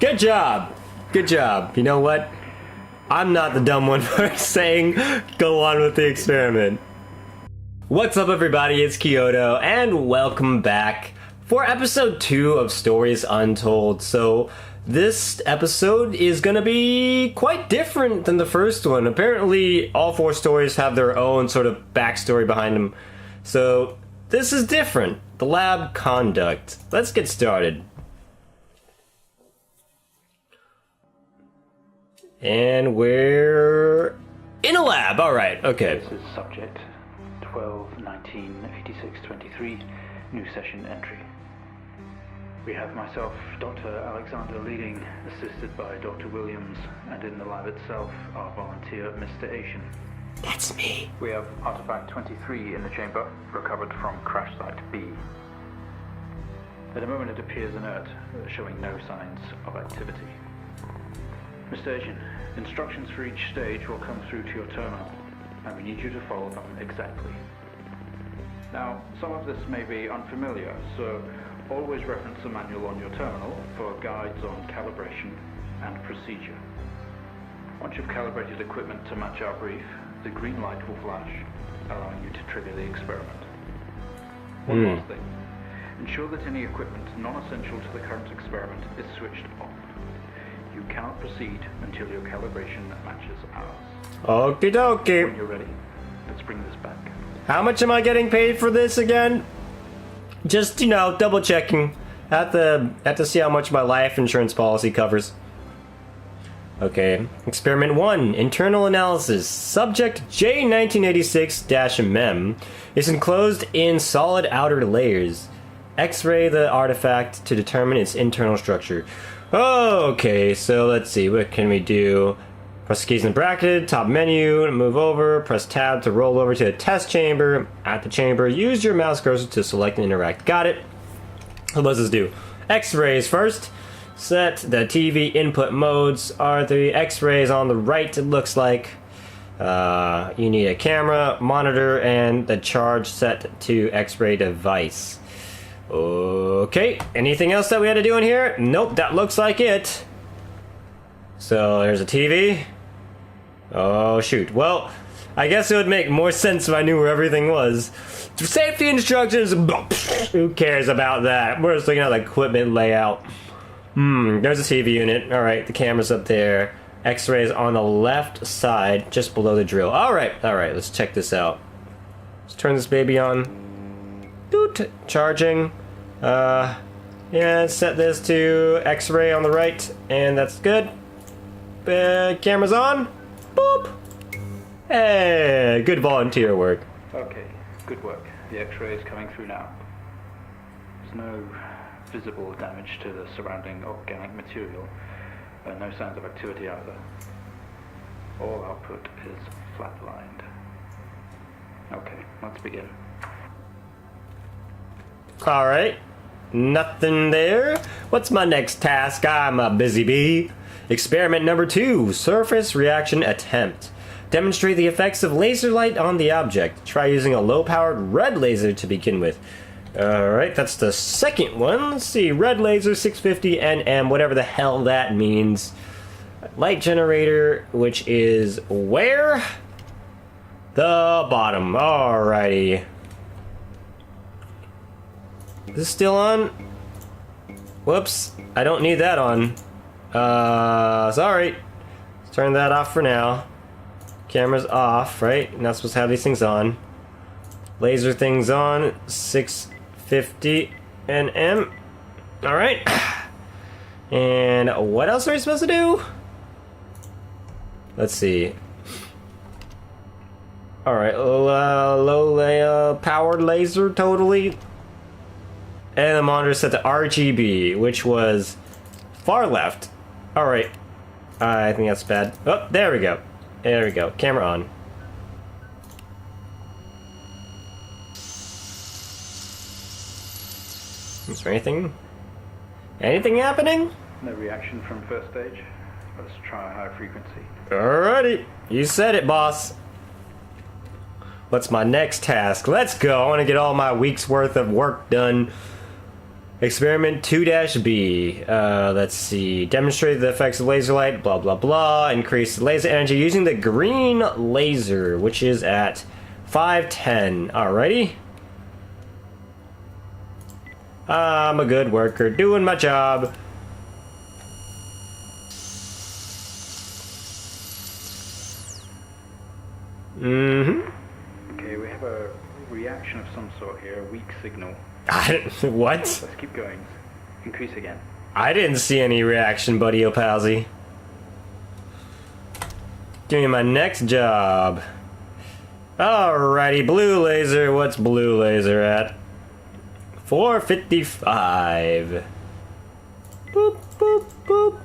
Good job. Good job. You know what? I'm not the dumb one for saying go on with the experiment. What's up, everybody? It's Kiyodo, and welcome back for episode 2 of Stories Untold. So this episode is gonna be quite different than the first one. Apparently, all 4 stories have their own sort of backstory behind them. So this is different. The lab conduct. Let's get started. And we're in a lab. All right. Okay. This is subject 12-19-86-23, new session entry. We have myself, Dr. Alexander leading, assisted by Dr. Williams, and in the lab itself, our volunteer, Mr. Asian. That's me. We have artifact 23 in the chamber, recovered from crash site B. At the moment it appears inert, showing no signs of activity. Mr. Asian, instructions for each stage will come through to your terminal, and we need you to follow them exactly. Now, some of this may be unfamiliar, so always reference the manual on your terminal for guides on calibration and procedure. Once you've calibrated equipment to match our brief, the green light will flash, allowing you to trigger the experiment. One last thing. Ensure that any equipment non-essential to the current experiment is switched off. You cannot proceed until your calibration matches ours. Okie dokie. When you're ready, let's bring this back. How much am I getting paid for this again? Just, double checking. Have to see how much my life insurance policy covers. Okay. Experiment 1. Internal analysis. Subject J1986-MEM is enclosed in solid outer layers. X-ray the artifact to determine its internal structure. Okay, so let's see, what can we do? Press keys in bracket, top menu, move over, press tab to roll over to the test chamber. At the chamber, use your mouse cursor to select and interact. Got it. What does this do? X-rays first. Set the TV input modes. Are the X-rays on the right, it looks like. You need a camera, monitor, and the charge set to X-ray device. Okay, anything else that we had to do in here? Nope, that looks like it. So there's a TV. Oh shoot, well, I guess it would make more sense if I knew where everything was. Safety instructions, who cares about that? We're just looking at the equipment layout. There's a TV unit. Alright, the camera's up there. X-rays on the left side, just below the drill. Alright, let's check this out. Let's turn this baby on. Doot, charging. Yeah, set this to X-ray on the right, and that's good. Camera's on. Boop. Hey, good volunteer work. Okay, good work. The X-ray is coming through now. There's no visible damage to the surrounding organic material, and no signs of activity either. All output is flatlined. Okay, let's begin. Alright, nothing there. What's my next task? I'm a busy bee. Experiment number 2, surface reaction attempt. Demonstrate the effects of laser light on the object. Try using a low-powered red laser to begin with. Alright, that's the second one. Let's see, red laser 650 NM, whatever the hell that means. Light generator, which is where? The bottom. Alrighty. Is this still on? Whoops, I don't need that on. Sorry. Let's turn that off for now. Camera's off, right? You're not supposed to have these things on. Laser thing's on. 650 NM. Alright. And what else are we supposed to do? Let's see. Alright, low powered laser, totally. And the monitor set to RGB, which was far left. Alright. I think that's bad. Oh, there we go. There we go. Camera on. Is there anything? Anything happening? No reaction from first stage. Let's try high frequency. Alrighty. You said it, boss. What's my next task? Let's go. I want to get all my week's worth of work done. Experiment 2-B. Let's see. Demonstrate the effects of laser light, blah, blah, blah. Increase laser energy using the green laser, which is at 510. Alrighty. I'm a good worker, doing my job. Okay, we have a reaction of some sort here, a weak signal. What? Let's keep going. Increase again. I didn't see any reaction, buddy Opalsy. Doing my next job. Alrighty, blue laser. What's blue laser at? 455. Boop, boop, boop.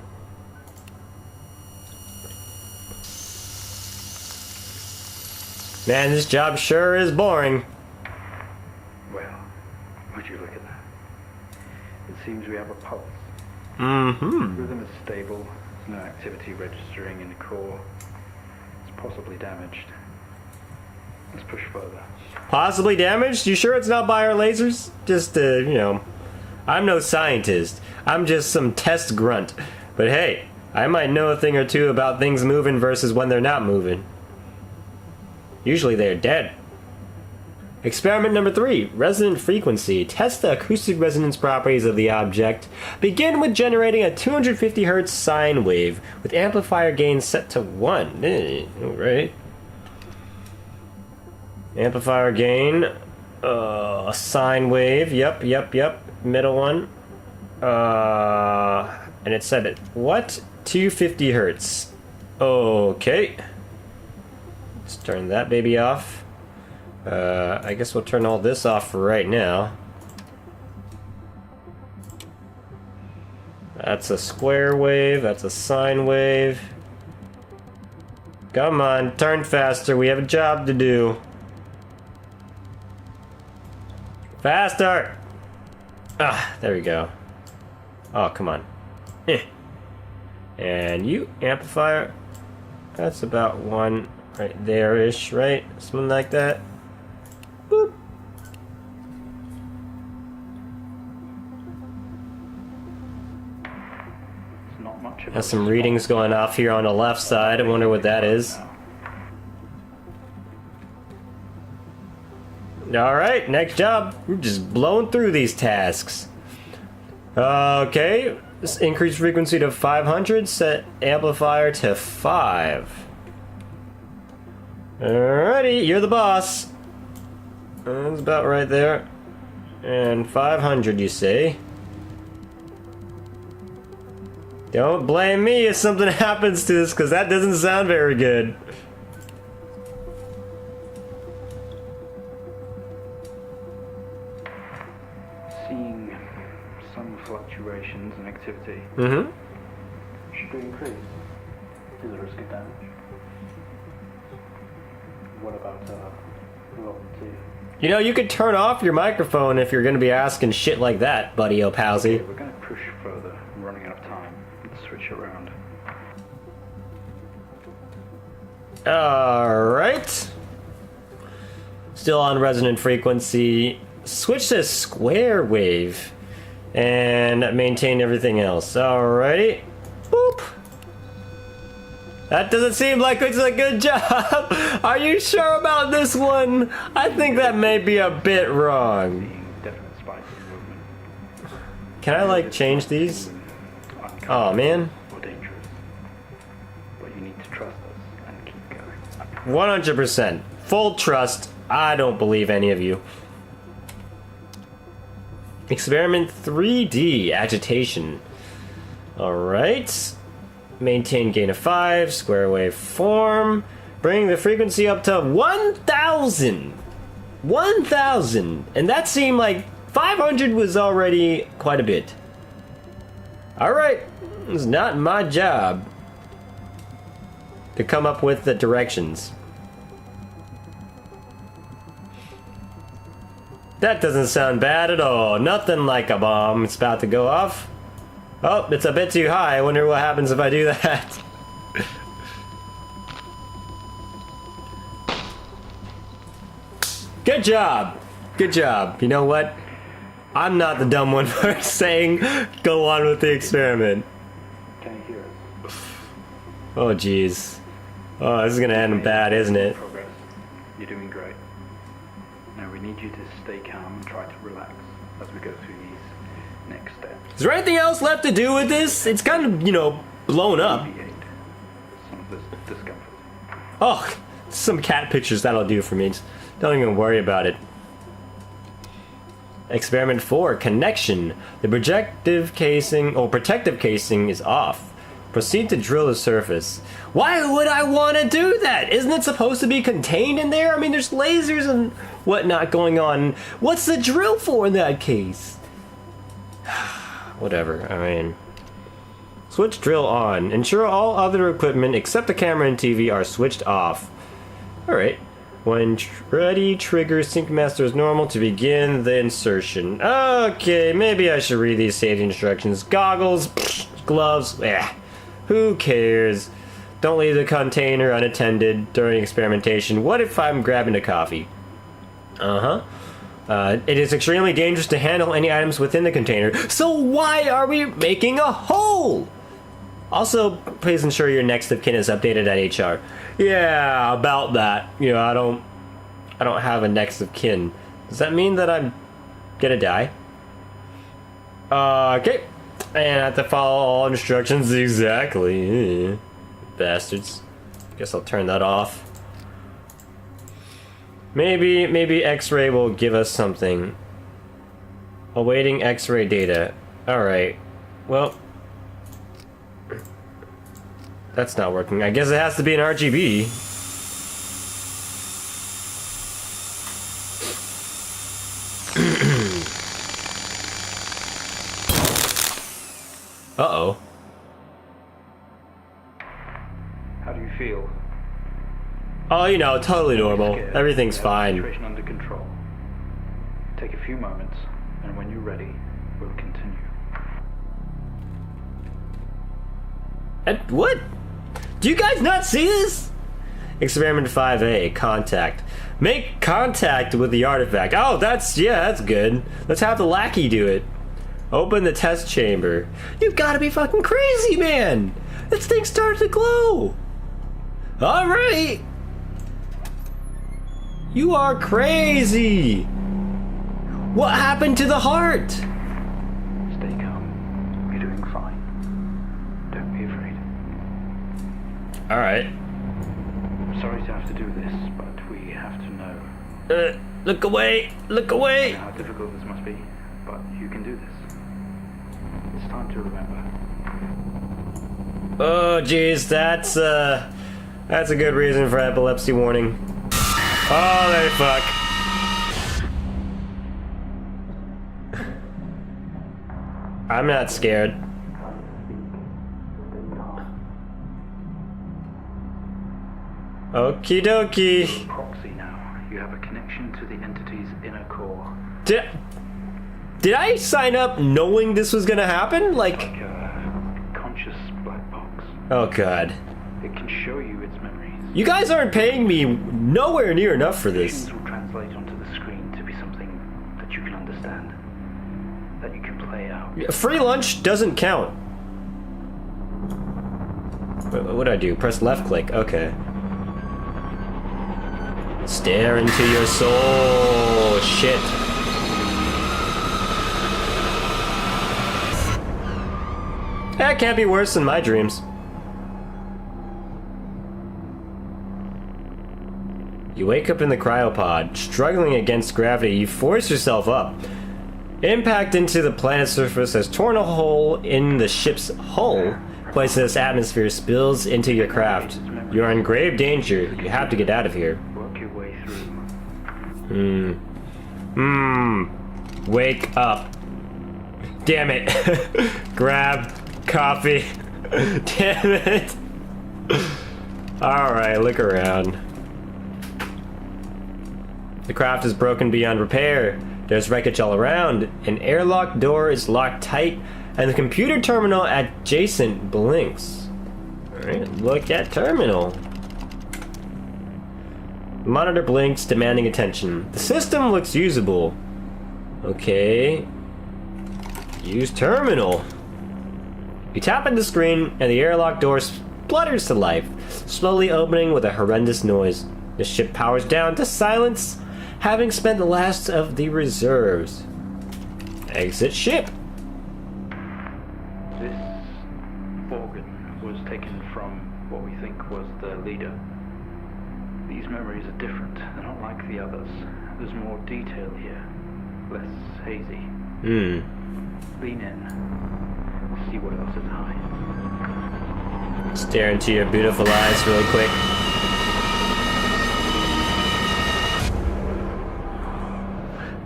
Man, this job sure is boring. Well, would you look at that? It seems we have a pulse. Mm-hmm. Rhythm is stable. There's no activity registering in the core. It's possibly damaged. Let's push further. Possibly damaged? You sure it's not by our lasers? Just, you know, I'm no scientist. I'm just some test grunt. But hey, I might know a thing or two about things moving versus when they're not moving. Usually they're dead. Experiment number 3, resonant frequency. Test the acoustic resonance properties of the object. Begin with generating a 250 Hz sine wave with amplifier gain set to 1. Alright. Amplifier gain. Sine wave. Yep. Middle one. And it said it. What? 250 Hz. Okay. Let's turn that baby off. I guess we'll turn all this off for right now. That's a square wave. That's a sine wave. Come on, turn faster. We have a job to do. Faster! Ah, there we go. Oh, come on. And you, amplifier. That's about 1 right there-ish, right? Something like that. Boop. It's not much of Has some readings going off here on the left side. I wonder what that is. Alright, next job. We're just blowing through these tasks. Okay, this increase frequency to 500, set amplifier to 5. Alrighty, you're the boss. That's about right there. And 500, you say? Don't blame me if something happens to this, because that doesn't sound very good. Seeing some fluctuations in activity. Mm-hmm. Should we increase? Is there risk of damage? What about level 2? You know, you could turn off your microphone if you're going to be asking shit like that, buddy Opalsy. Okay, we're going to push further. I'm running out of time. Let's switch around. Alright. Still on resonant frequency. Switch to square wave. And maintain everything else. Alrighty. Boop. That doesn't seem like it's a good job. Are you sure about this one? I think that may be a bit wrong. Seeing definite spikes in movement. Can I, like, change these? Oh, man. Or dangerous. But you need to trust us and keep going. 100%. Full trust. I don't believe any of you. Experiment 3D, agitation. Alright. Maintain gain of 5, square wave form. Bring the frequency up to 1,000. 1,000. And that seemed like 500 was already quite a bit. Alright. It's not my job to come up with the directions. That doesn't sound bad at all. Nothing like a bomb. It's about to go off. Oh, it's a bit too high. I wonder what happens if I do that. Good job. Good job. You know what? I'm not the dumb one for saying go on with the experiment. Can you hear us? Oh, jeez. Oh, this is gonna end bad, isn't it? Progress. You're doing great. Now we need you to stay calm and try to relax as we go through these next steps. Is there anything else left to do with this? It's kind of, you know, blown up. Alleviate some of this discomfort. Oh, some cat pictures, that'll do for me. Just don't even worry about it. Experiment 4, connection. The protective casing is off. Proceed to drill the surface. Why would I want to do that? Isn't it supposed to be contained in there? I mean, there's lasers and whatnot going on. What's the drill for in that case? Whatever, I mean... Switch drill on. Ensure all other equipment except the camera and TV are switched off. Alright. When ready, trigger sync master as normal to begin the insertion. Okay, maybe I should read these safety instructions. Goggles, gloves, who cares? Don't leave the container unattended during experimentation. What if I'm grabbing a coffee? It is extremely dangerous to handle any items within the container. So why are we making a hole? Also, please ensure your next of kin is updated at HR. Yeah, about that. You know, I don't have a next of kin. Does that mean that I'm gonna die? Okay. And I have to follow all instructions exactly. Bastards. Guess I'll turn that off. Maybe X-ray will give us something. Awaiting X-ray data. Alright. Well... That's not working. I guess it has to be an RGB. Uh-oh. How do you feel? Oh, you know, totally normal. Scared? Everything's You have the fine. situation under control. Take a few moments, and when you're ready, we'll continue. What? Do you guys not see this? Experiment 5A, contact. Make contact with the artifact. Oh, that's good. Let's have the lackey do it. Open the test chamber. You gotta be fucking crazy, man! This thing started to glow! Alright! You are crazy! What happened to the heart? Stay calm. You're doing fine. Don't be afraid. Alright. Sorry to have to do this, but we have to know. Look away! Look I away! know how difficult this must be, but you can do this. It's time to remember. Oh, jeez, that's a good reason for epilepsy warning. Oh, they fuck. I'm not scared. Okie dokie. Proxy now. You have a connection to the entity's inner core. Did I sign up knowing this was gonna happen? Like a conscious black box. Oh god. It can show you its memories. You guys aren't paying me nowhere near enough for this. Visions will translate onto the screen to be something that you can understand, that you can play out. Free lunch doesn't count. What do I do? Press left click. Okay. Stare into your soul. Shit. That can't be worse than my dreams. You wake up in the cryopod, struggling against gravity. You force yourself up. Impact into the planet's surface has torn a hole in the ship's hull. Poisonous atmosphere spills into your craft. You are in grave danger. You have to get out of here. Work your way through. Wake up. Damn it. Grab coffee. Damn it. Alright, look around. The craft is broken beyond repair. There's wreckage all around. An airlock door is locked tight, and the computer terminal adjacent blinks. Alright, look at terminal. The monitor blinks, demanding attention. The system looks usable. Okay. Use terminal. You tap on the screen, and the airlock door splutters to life, slowly opening with a horrendous noise. The ship powers down to silence, having spent the last of the reserves. Exit ship. This organ was taken from what we think was the leader. These memories are different. They're not like the others. There's more detail here. Less hazy. Lean in. See what else is hiding. Stare into your beautiful eyes really quick.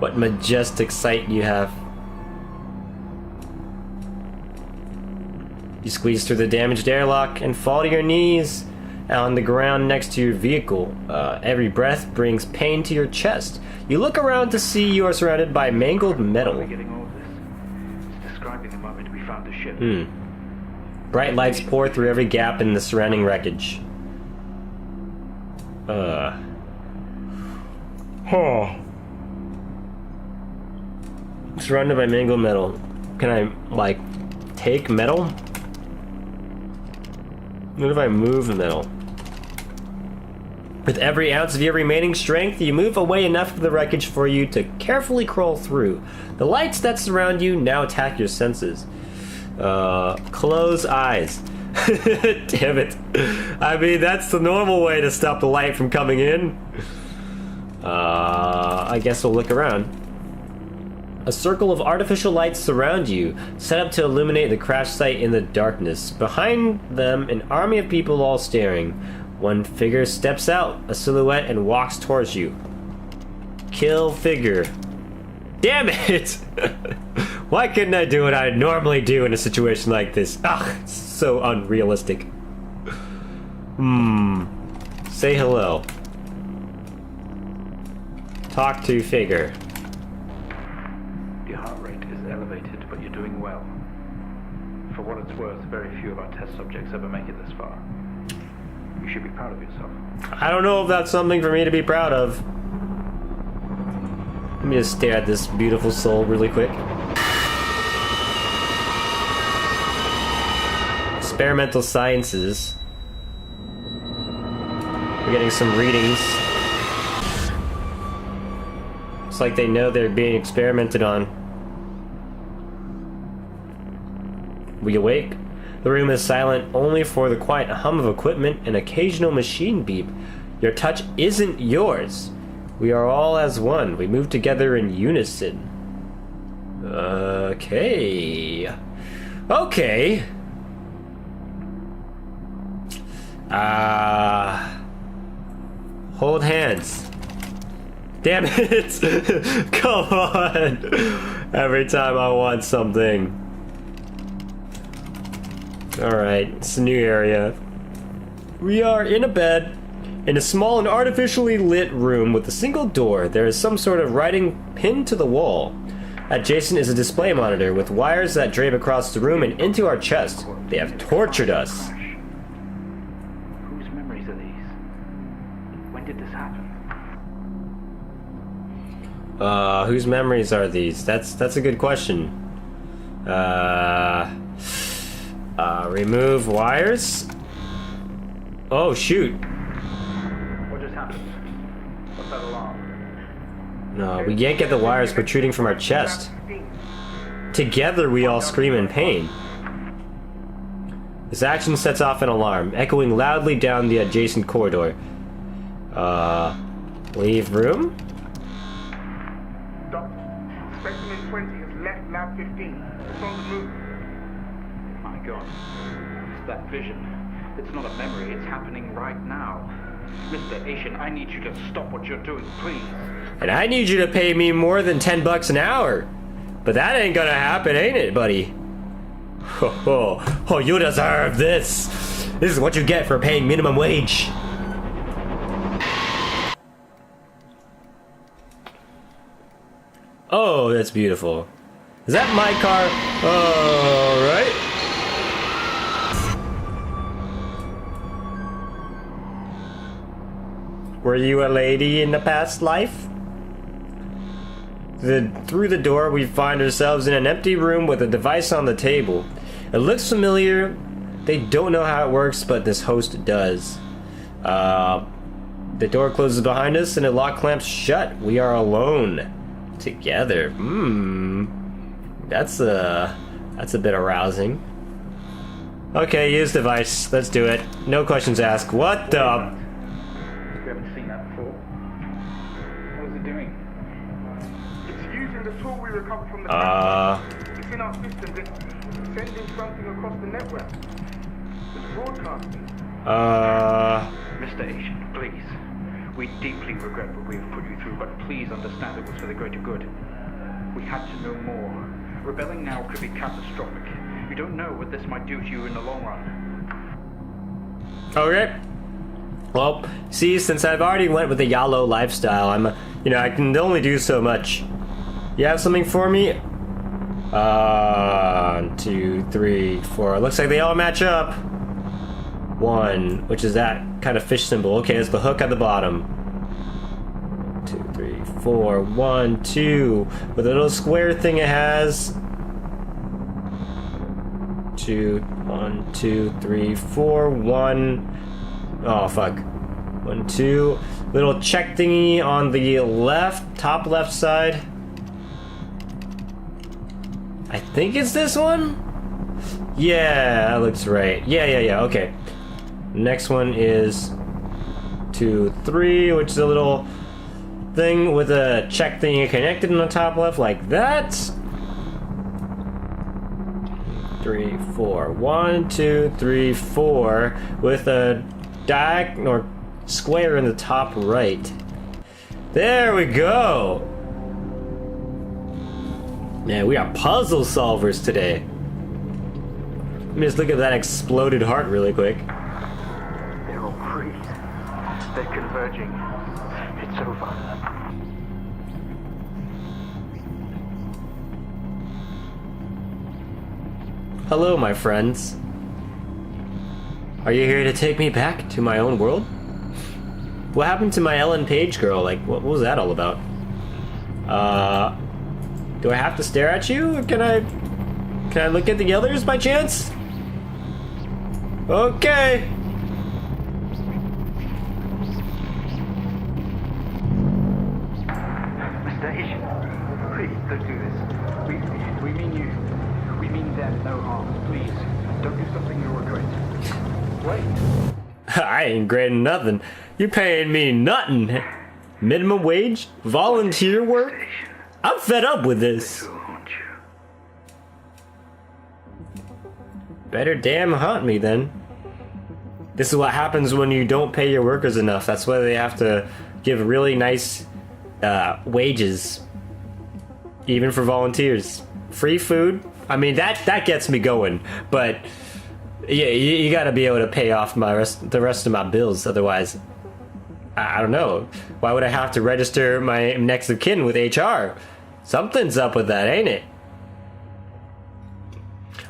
What majestic sight you have. You squeeze through the damaged airlock and fall to your knees on the ground next to your vehicle. Every breath brings pain to your chest. You look around to see you are surrounded by mangled metal. How are we getting all of this? It's describing the moment we found the ship. Bright lights pour through every gap in the surrounding wreckage. Surrounded by mangled metal. Can I, like, take metal? What if I move the metal? With every ounce of your remaining strength, you move away enough of the wreckage for you to carefully crawl through. The lights that surround you now attack your senses. Close eyes. Damn it. I mean, that's the normal way to stop the light from coming in. I guess we'll look around. A circle of artificial lights surround you, set up to illuminate the crash site in the darkness. Behind them, an army of people all staring. One figure steps out, a silhouette, and walks towards you. Kill figure. Damn it! Why couldn't I do what I normally do in a situation like this? Ugh, it's so unrealistic. Say hello. Talk to figure. Your heart rate is elevated, but you're doing well. For what it's worth, very few of our test subjects ever make it this far. You should be proud of yourself. I don't know if that's something for me to be proud of. Let me just stare at this beautiful soul really quick. Experimental sciences. We're getting some readings. It's like they know they're being experimented on. We awake. The room is silent only for the quiet hum of equipment and occasional machine beep. Your touch isn't yours. We are all as one. We move together in unison. Okay. Hold hands. Damn it! Come on! Every time I want something. Alright, it's a new area. We are in a bed, in a small and artificially lit room with a single door. There is some sort of writing pinned to the wall. Adjacent is a display monitor with wires that drape across the room and into our chest. They have tortured us. Whose memories are these? When did this happen? Whose memories are these? That's a good question. Remove wires? Oh, shoot. What just happened? What's that alarm? No, we yank at the wires protruding from our chest. Together, we all scream in pain. This action sets off an alarm, echoing loudly down the adjacent corridor. Leave room? Doctor, specimen 20 has left lab 15. It's on the move. My God. It's that vision. It's not a memory, it's happening right now. Mr. Asian, I need you to stop what you're doing, please. And I need you to pay me more than $10 an hour. But that ain't gonna happen, ain't it, buddy? Oh, you deserve this. This is what you get for paying minimum wage. Oh, that's beautiful. Is that my car? Alright. Were you a lady in the past life? Through the door, we find ourselves in an empty room with a device on the table. It looks familiar. They don't know how it works, but this host does. The door closes behind us and it lock clamps shut. We are alone. Together. That's a bit arousing. Okay, use device. Let's do it. No questions asked. What the? We haven't seen that before. What is it doing? It's using the tool we recovered from the It's in our system. It's sending something across the network. It's broadcasting. Mr. Asian, please. We deeply regret what we have put you through, but please understand it was for the greater good. We had to know more. Rebelling now could be catastrophic. You don't know what this might do to you in the long run. Okay. Well, see, since I've already went with the YOLO lifestyle, I can only do so much. You have something for me? 1, 2, 3, 4. Looks like they all match up. 1, which is that kind of fish symbol. Okay, it's the hook at the bottom. 2, 3, 4. 1, 2. With a little square thing it has. 2, 1, 2, 3, 4. 1. Oh fuck. 1, 2. Little check thingy on the top left side. I think it's this one? Yeah, that looks right. Yeah, okay. Next one is 2, 3, which is a little thing with a check thing connected in the top left like that. 3, 4. 1, 2, 3, 4 with a diagonal or square in the top right. There we go. Man, we are puzzle solvers today. Let me just look at that exploded heart really quick. They're all free. They're converging. It's over. Hello, my friends. Are you here to take me back to my own world? What happened to my Ellen Page girl? Like, what was that all about? Do I have to stare at you? Or can I look at the others by chance? Okay. Mr. Asian, please don't do this. We mean you. We mean them no harm. Please, don't do something you'll regret. Wait. I ain't grading nothing. You paying me nothing. Minimum wage? Volunteer work? I'm fed up with this. Better damn haunt me then. This is what happens when you don't pay your workers enough. That's why they have to give really nice wages. Even for volunteers. Free food? I mean, that gets me going. But yeah, you gotta be able to pay off the rest of my bills. Otherwise, I don't know. Why would I have to register my next of kin with HR? Something's up with that, ain't it?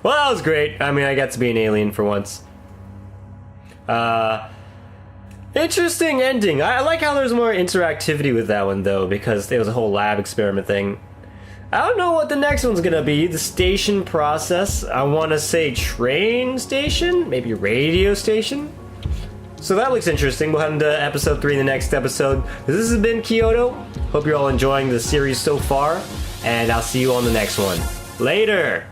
Well, that was great. I mean, I got to be an alien for once. Interesting ending. I like how there's more interactivity with that one, though, because it was a whole lab experiment thing. I don't know what the next one's gonna be. The station process. I want to say train station? Maybe radio station? So that looks interesting. We'll head into episode 3 in the next episode. This has been Kiyodo. Hope you're all enjoying the series so far. And I'll see you on the next one. Later!